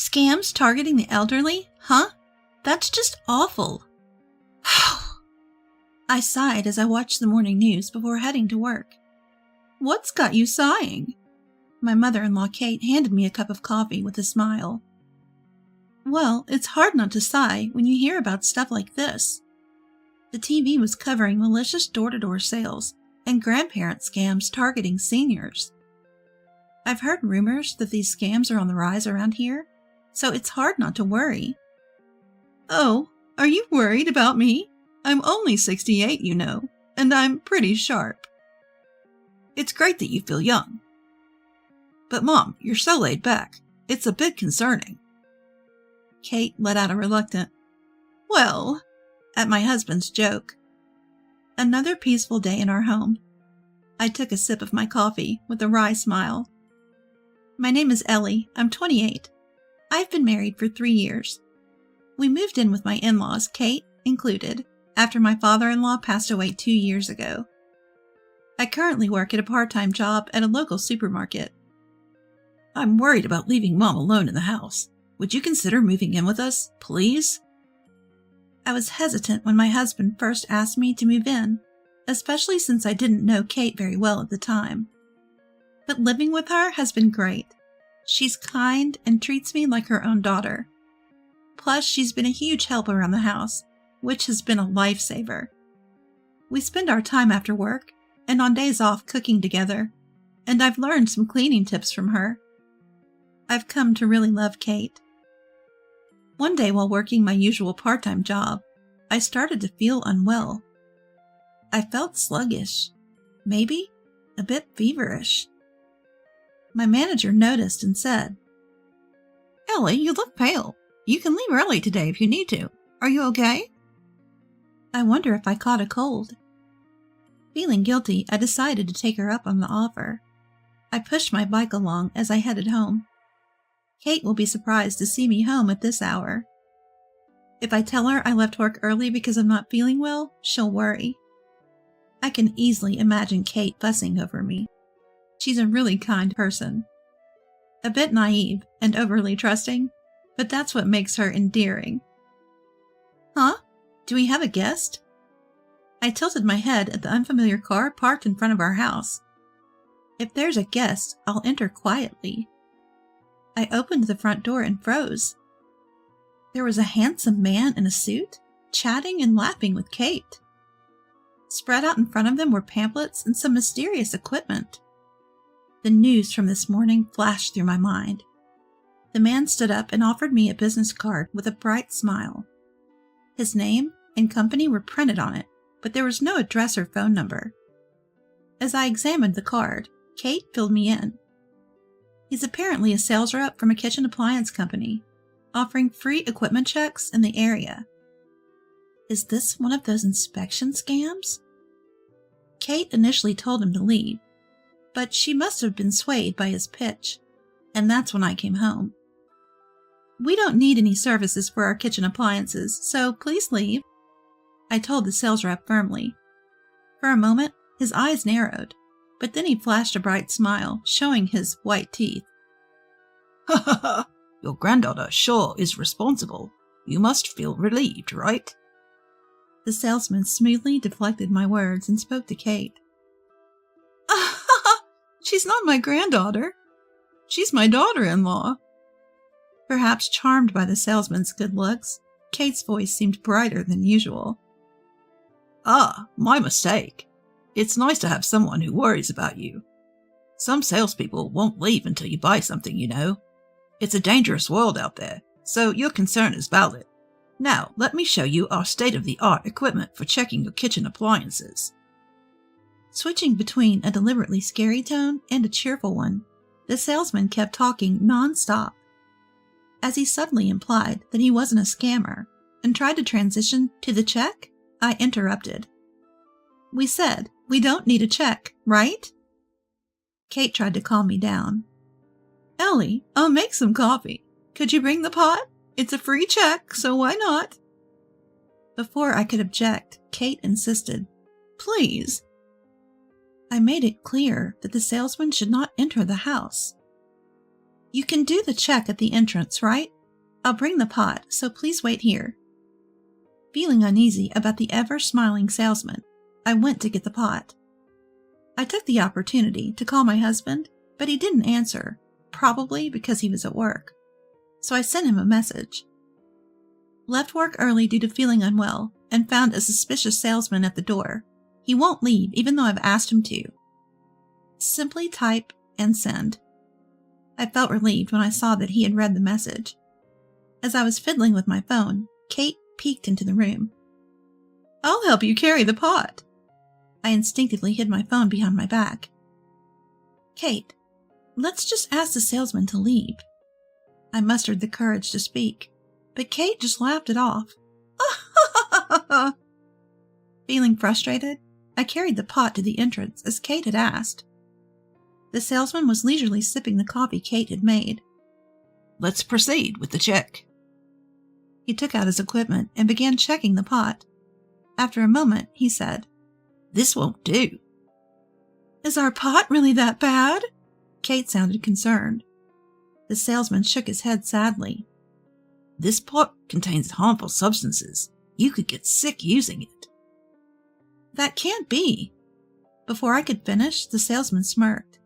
Scams targeting the elderly? Huh? That's just awful. I sighed as I watched the morning news before heading to work. What's got you sighing? My mother-in-law Kate handed me a cup of coffee with a smile. Well, it's hard not to sigh when you hear about stuff like this. The TV was covering malicious door-to-door sales and grandparent scams targeting seniors. I've heard rumors that these scams are on the rise around here, so it's hard not to worry. Oh, are you worried about me? I'm only 68, you know, and I'm pretty sharp. It's great that you feel young. But Mom, you're so laid back. It's a bit concerning. Kate let out a reluctant, well, at my husband's joke. Another peaceful day in our home. I took a sip of my coffee with a wry smile. My name is Ellie. I'm 28. I've been married for 3 years. We moved in with my in-laws, Kate included, after my father-in-law passed away 2 years ago. I currently work at a part-time job at a local supermarket. I'm worried about leaving Mom alone in the house. Would you consider moving in with us, please? I was hesitant when my husband first asked me to move in, especially since I didn't know Kate very well at the time. But living with her has been great. She's kind and treats me like her own daughter. Plus, she's been a huge help around the house, which has been a lifesaver. We spend our time after work and on days off cooking together, and I've learned some cleaning tips from her. I've come to really love Kate. One day while working my usual part-time job, I started to feel unwell. I felt sluggish, maybe a bit feverish. My manager noticed and said, Ellie, you look pale. You can leave early today if you need to. Are you okay? I wonder if I caught a cold. Feeling guilty, I decided to take her up on the offer. I pushed my bike along as I headed home. Kate will be surprised to see me home at this hour. If I tell her I left work early because I'm not feeling well, she'll worry. I can easily imagine Kate fussing over me. She's a really kind person. A bit naive and overly trusting, but that's what makes her endearing. Huh? Do we have a guest? I tilted my head at the unfamiliar car parked in front of our house. If there's a guest, I'll enter quietly. I opened the front door and froze. There was a handsome man in a suit, chatting and laughing with Kate. Spread out in front of them were pamphlets and some mysterious equipment. The news from this morning flashed through my mind. The man stood up and offered me a business card with a bright smile. His name and company were printed on it, but there was no address or phone number. As I examined the card, Kate filled me in. He's apparently a sales rep from a kitchen appliance company, offering free equipment checks in the area. Is this one of those inspection scams? Kate initially told him to leave, but she must have been swayed by his pitch, and that's when I came home. We don't need any services for our kitchen appliances, so please leave, I told the sales rep firmly. For a moment, his eyes narrowed, but then he flashed a bright smile, showing his white teeth. Ha ha ha! Your granddaughter sure is responsible. You must feel relieved, right? The salesman smoothly deflected my words and spoke to Kate. She's not my granddaughter. She's my daughter-in-law. Perhaps charmed by the salesman's good looks, Kate's voice seemed brighter than usual. Ah, my mistake. It's nice to have someone who worries about you. Some salespeople won't leave until you buy something, you know. It's a dangerous world out there, so your concern is valid. Now, let me show you our state-of-the-art equipment for checking your kitchen appliances. Switching between a deliberately scary tone and a cheerful one, the salesman kept talking non-stop. As he suddenly implied that he wasn't a scammer and tried to transition to the check, I interrupted. We said we don't need a check, right? Kate tried to calm me down. Ellie, I'll make some coffee. Could you bring the pot? It's a free check, so why not? Before I could object, Kate insisted. Please. I made it clear that the salesman should not enter the house. You can do the check at the entrance, right? I'll bring the pot, so please wait here. Feeling uneasy about the ever-smiling salesman, I went to get the pot. I took the opportunity to call my husband, but he didn't answer, probably because he was at work. So I sent him a message. Left work early due to feeling unwell and found a suspicious salesman at the door. He won't leave even though I've asked him to. Simply type and send. I felt relieved when I saw that he had read the message. As I was fiddling with my phone, Kate peeked into the room. I'll help you carry the pot. I instinctively hid my phone behind my back. Kate, let's just ask the salesman to leave. I mustered the courage to speak, but Kate just laughed it off. Feeling frustrated, I carried the pot to the entrance as Kate had asked. The salesman was leisurely sipping the coffee Kate had made. Let's proceed with the check. He took out his equipment and began checking the pot. After a moment, he said, This won't do. Is our pot really that bad? Kate sounded concerned. The salesman shook his head sadly. This pot contains harmful substances. You could get sick using it. That can't be. Before I could finish, the salesman smirked.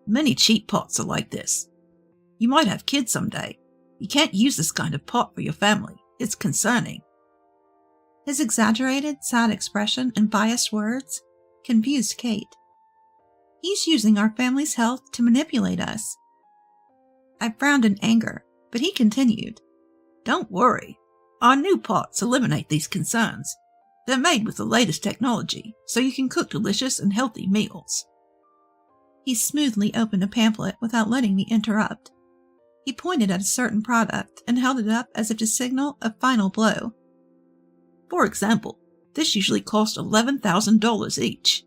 Many cheap pots are like this. You might have kids someday. You can't use this kind of pot for your family. It's concerning. His exaggerated, sad expression and biased words confused Kate. He's using our family's health to manipulate us. I frowned in anger, but he continued. Don't worry. Our new pots eliminate these concerns. They're made with the latest technology, so you can cook delicious and healthy meals. He smoothly opened a pamphlet without letting me interrupt. He pointed at a certain product and held it up as if to signal a final blow. For example, this usually costs $11,000 each.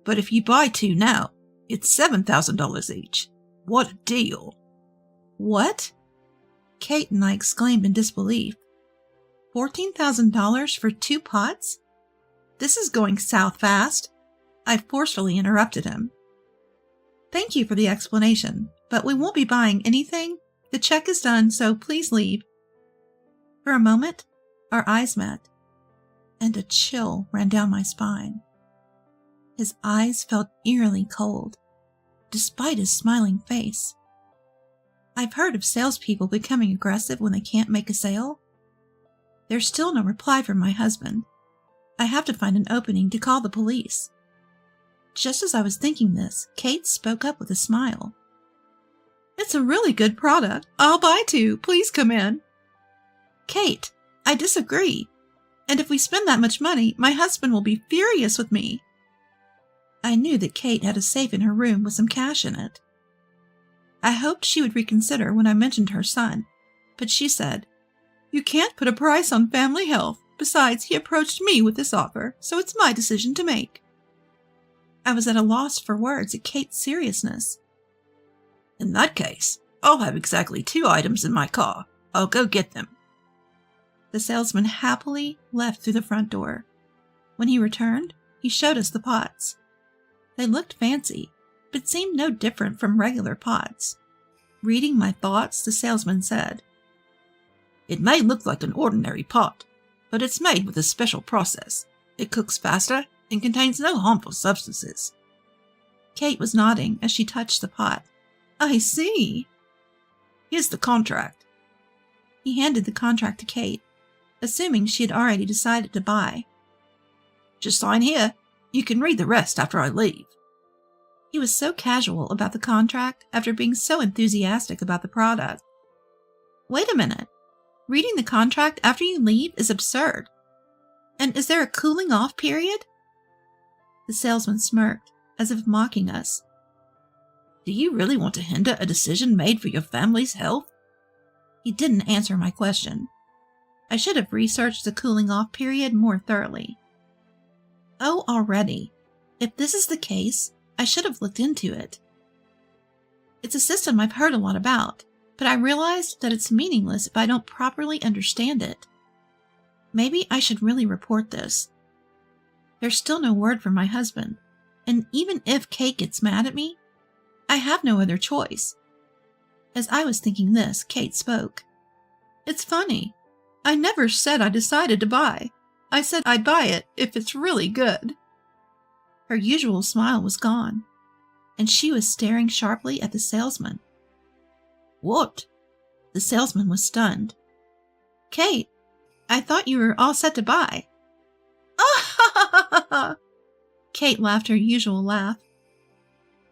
But if you buy two now, it's $7,000 each. What a deal! What? Kate and I exclaimed in disbelief. $14,000 for 2 pots? This is going south fast. I forcefully interrupted him. Thank you for the explanation, but we won't be buying anything. The check is done, so please leave. For a moment, our eyes met, and a chill ran down my spine. His eyes felt eerily cold, despite his smiling face. I've heard of salespeople becoming aggressive when they can't make a sale. There's still no reply from my husband. I have to find an opening to call the police. Just as I was thinking this, Kate spoke up with a smile. It's a really good product. I'll buy 2. Please come in. Kate, I disagree. And if we spend that much money, my husband will be furious with me. I knew that Kate had a safe in her room with some cash in it. I hoped she would reconsider when I mentioned her son, but she said, You can't put a price on family health. Besides, he approached me with this offer, so it's my decision to make. I was at a loss for words at Kate's seriousness. In that case, I'll have exactly 2 items in my car. I'll go get them. The salesman happily left through the front door. When he returned, he showed us the pots. They looked fancy, but seemed no different from regular pots. Reading my thoughts, the salesman said, It may look like an ordinary pot, but it's made with a special process. It cooks faster and contains no harmful substances. Kate was nodding as she touched the pot. I see. Here's the contract. He handed the contract to Kate, assuming she had already decided to buy. Just sign here. You can read the rest after I leave. He was so casual about the contract after being so enthusiastic about the product. Wait a minute. Reading the contract after you leave is absurd. And is there a cooling off period? The salesman smirked, as if mocking us. Do you really want to hinder a decision made for your family's health? He didn't answer my question. I should have researched the cooling off period more thoroughly. Oh, already. If this is the case, I should have looked into it. It's a system I've heard a lot about, but I realized that it's meaningless if I don't properly understand it. Maybe I should really report this. There's still no word from my husband, and even if Kate gets mad at me, I have no other choice. As I was thinking this, Kate spoke. It's funny. I never said I decided to buy. I said I'd buy it if it's really good. Her usual smile was gone, and she was staring sharply at the salesman. What? The salesman was stunned. Kate, I thought you were all set to buy. Ah! Kate laughed her usual laugh.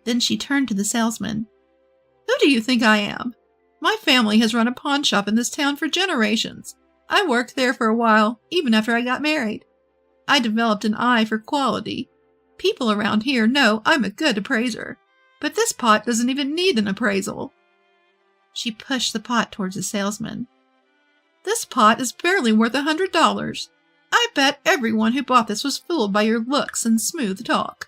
Then she turned to the salesman. Who do you think I am? My family has run a pawn shop in this town for generations. I worked there for a while, even after I got married. I developed an eye for quality. People around here know I'm a good appraiser, but this pot doesn't even need an appraisal. She pushed the pot towards the salesman. This pot is barely worth $100. I bet everyone who bought this was fooled by your looks and smooth talk.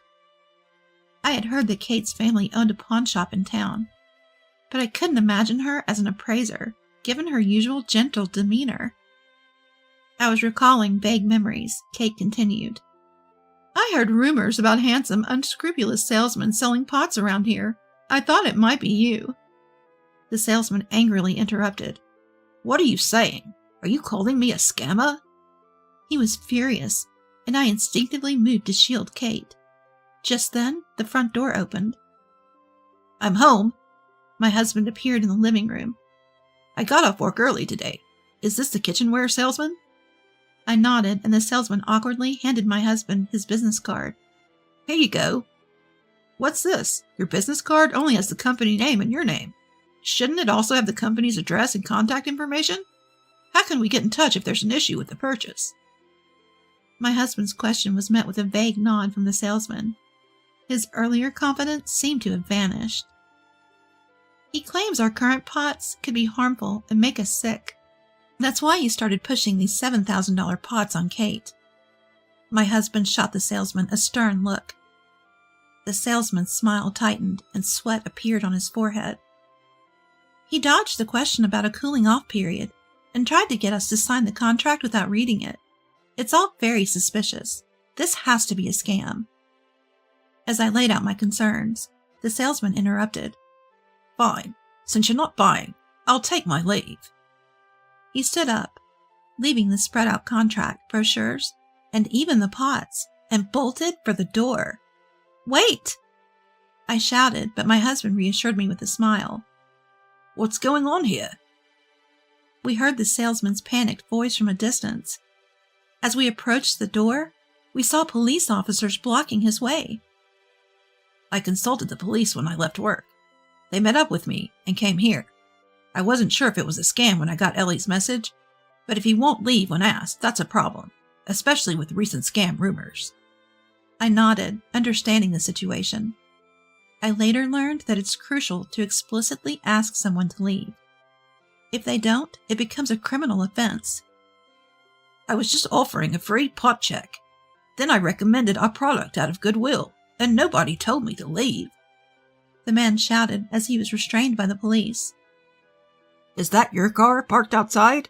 I had heard that Kate's family owned a pawn shop in town, but I couldn't imagine her as an appraiser, given her usual gentle demeanor. I was recalling vague memories. Kate continued. I heard rumors about handsome, unscrupulous salesmen selling pots around here. I thought it might be you. The salesman angrily interrupted. What are you saying? Are you calling me a scammer? He was furious, and I instinctively moved to shield Kate. Just then, the front door opened. I'm home. My husband appeared in the living room. I got off work early today. Is this the kitchenware salesman? I nodded, and the salesman awkwardly handed my husband his business card. Here you go. What's this? Your business card only has the company name and your name. Shouldn't it also have the company's address and contact information? How can we get in touch if there's an issue with the purchase? My husband's question was met with a vague nod from the salesman. His earlier confidence seemed to have vanished. He claims our current pots could be harmful and make us sick. That's why he started pushing these $7,000 pots on Kate. My husband shot the salesman a stern look. The salesman's smile tightened and sweat appeared on his forehead. He dodged the question about a cooling-off period and tried to get us to sign the contract without reading it. It's all very suspicious. This has to be a scam. As I laid out my concerns, the salesman interrupted. Fine. Since you're not buying, I'll take my leave. He stood up, leaving the spread-out contract, brochures, and even the pots, and bolted for the door. Wait! I shouted, but my husband reassured me with a smile. What's going on here? We heard the salesman's panicked voice from a distance. As we approached the door, we saw police officers blocking his way. I consulted the police when I left work. They met up with me and came here. I wasn't sure if it was a scam when I got Ellie's message, but if he won't leave when asked, that's a problem, especially with recent scam rumors. I nodded, understanding the situation. I later learned that it's crucial to explicitly ask someone to leave. If they don't, it becomes a criminal offense. I was just offering a free pot check. Then I recommended our product out of goodwill, and nobody told me to leave. The man shouted as he was restrained by the police. Is that your car parked outside?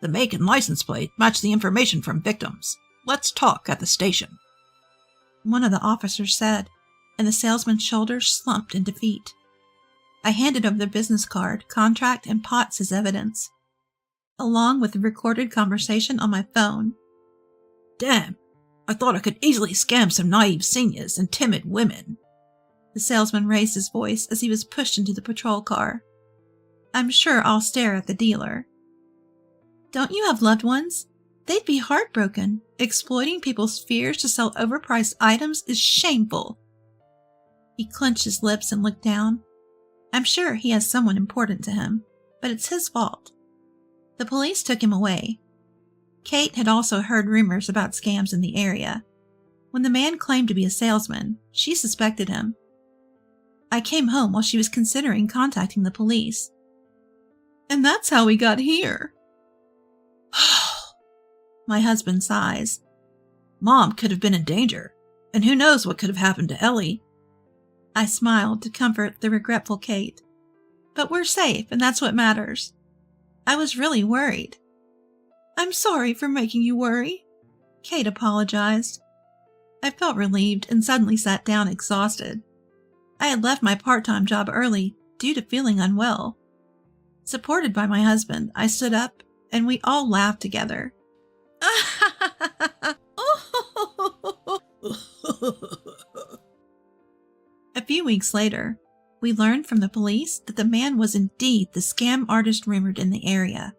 The make and license plate match the information from victims. Let's talk at the station. One of the officers said, and the salesman's shoulders slumped in defeat. I handed over the business card, contract, and pots as evidence, along with the recorded conversation on my phone. Damn, I thought I could easily scam some naive seniors and timid women. The salesman raised his voice as he was pushed into the patrol car. I'm sure I'll stare at the dealer. Don't you have loved ones? They'd be heartbroken. Exploiting people's fears to sell overpriced items is shameful. He clenched his lips and looked down. I'm sure he has someone important to him, but it's his fault. The police took him away. Kate had also heard rumors about scams in the area. When the man claimed to be a salesman, she suspected him. I came home while she was considering contacting the police. And that's how we got here. My husband sighs. Mom could have been in danger, and who knows what could have happened to Ellie. I smiled to comfort the regretful Kate. But we're safe, and that's what matters. I was really worried. I'm sorry for making you worry. Kate apologized. I felt relieved and suddenly sat down exhausted. I had left my part-time job early due to feeling unwell. Supported by my husband, I stood up and we all laughed together. A few weeks later, we learned from the police that the man was indeed the scam artist rumored in the area.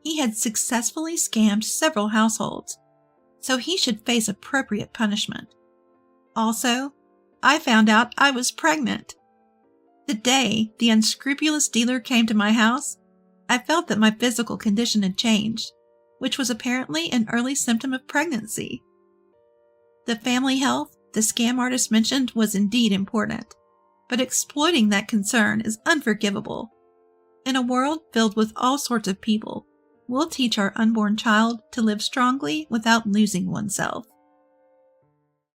He had successfully scammed several households, so he should face appropriate punishment. Also, I found out I was pregnant. The day the unscrupulous dealer came to my house, I felt that my physical condition had changed, which was apparently an early symptom of pregnancy. The family health the scam artist mentioned was indeed important, but exploiting that concern is unforgivable. In a world filled with all sorts of people, we'll teach our unborn child to live strongly without losing oneself.